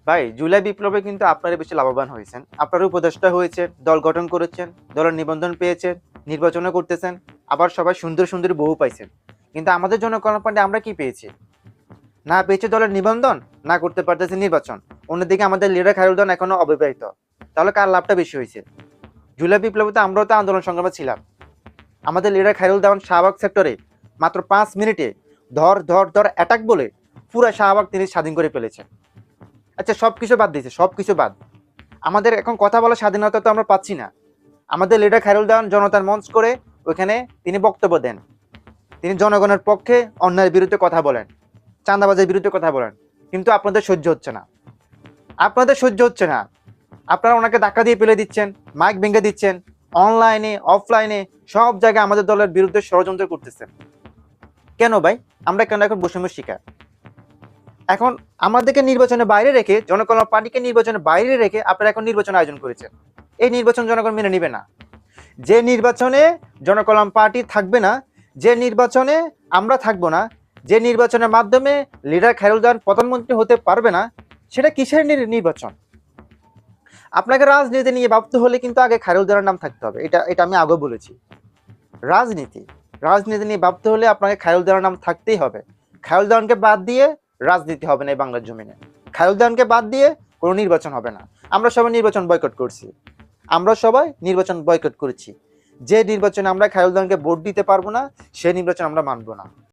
ভাই জুলাই বিপ্লবে কিন্তু আপনারা বেশি লাভবান হয়েছেন। আপনারা উপদেষ্টা হয়েছেন, দল গঠন করেছেন, দলের নিবন্ধন পেয়েছেন, নির্বাচনও করতেছেন, আবার সবাই সুন্দর সুন্দর বউ পাইছেন। কিন্তু আমাদের জনকল্যাণ আমরা কি পেয়েছি? না পেয়েছে দলের নিবন্ধন, না করতে পারতেছে নির্বাচন। অন্যদিকে আমাদের লিডার খায়রুল দেওয়ান এখনো অবিবাহিত। তাহলে কার লাভটা বেশি হয়েছে? জুলাই বিপ্লবে তো আমরাও তো আন্দোলন সংগ্রামে ছিলাম। আমাদের লিডার খায়রুল দেওয়ান শাহবাগ সেক্টরে মাত্র 5 মিনিটে ধর ধর ধর অ্যাটাক বলে পুরো শাহবাগ তিনি স্বাধীন করে ফেলেছেন। আচ্ছা, সবকিছু বাদ দিয়েছে, সবকিছু বাদ। আমাদের এখন কথা বলার স্বাধীনতা তো আমরা পাচ্ছি না। আমাদের লিডার খায়রুল দেওয়ান জনতার মঞ্চ করে ওইখানে তিনি বক্তব্য দেন। তিনি জনগণের পক্ষে অন্যায়ের বিরুদ্ধে কথা বলেন, চাঁদাবাজের বিরুদ্ধে কথা বলেন। কিন্তু আপনাদের সহ্য হচ্ছে না, আপনাদের সহ্য হচ্ছে না। আপনারা ওনাকে ধাক্কা দিয়ে ফেলে দিচ্ছেন, মাইক ভেঙে দিচ্ছেন, অনলাইনে অফলাইনে সব জায়গায় আমাদের দলের বিরুদ্ধে ষড়যন্ত্র করতেছেন। কেন ভাই? আমরা কেন এখন বৈষম্য শিকার? এখন আমাদেরকে নির্বাচনের বাইরে রেখে, জনকল্যাণ পার্টিকে নির্বাচনের বাইরে রেখে আপনারা এখন নির্বাচন আয়োজন করেছেন। এই নির্বাচন জনগণ মেনে নিবে না। যে নির্বাচনে জনকল্যাণ পার্টি থাকবে না, যে নির্বাচনে আমরা থাকবো না, যে নির্বাচনের মাধ্যমে লিডার খায়রুল দেওয়ান প্রধানমন্ত্রী হতে পারবে না, সেটা কিসের নির্বাচন? আপনাকে রাজনীতি নিয়ে ভাবতে হলে কিন্তু আগে খায়রুল দেওয়ার নাম থাকতে হবে। এটা এটা আমি আগে বলেছি। রাজনীতি রাজনীতি নিয়ে ভাবতে হলে আপনাকে খায়রুল দেওয়ার নাম থাকতেই হবে। খায়রুল দেওয়ানকে বাদ দিয়ে রাজনীতি হবে না এই বাংলার জমিনে। খায়রুল দেওয়ানকে বাদ দিয়ে কোনো নির্বাচন হবে না। আমরা সবাই নির্বাচন বয়কট করছি, আমরা সবাই নির্বাচন বয়কট করেছি। যে নির্বাচনে আমরা খায়রুল দেওয়ানকে ভোট দিতে পারবো না, সেই নির্বাচন আমরা মানবো না।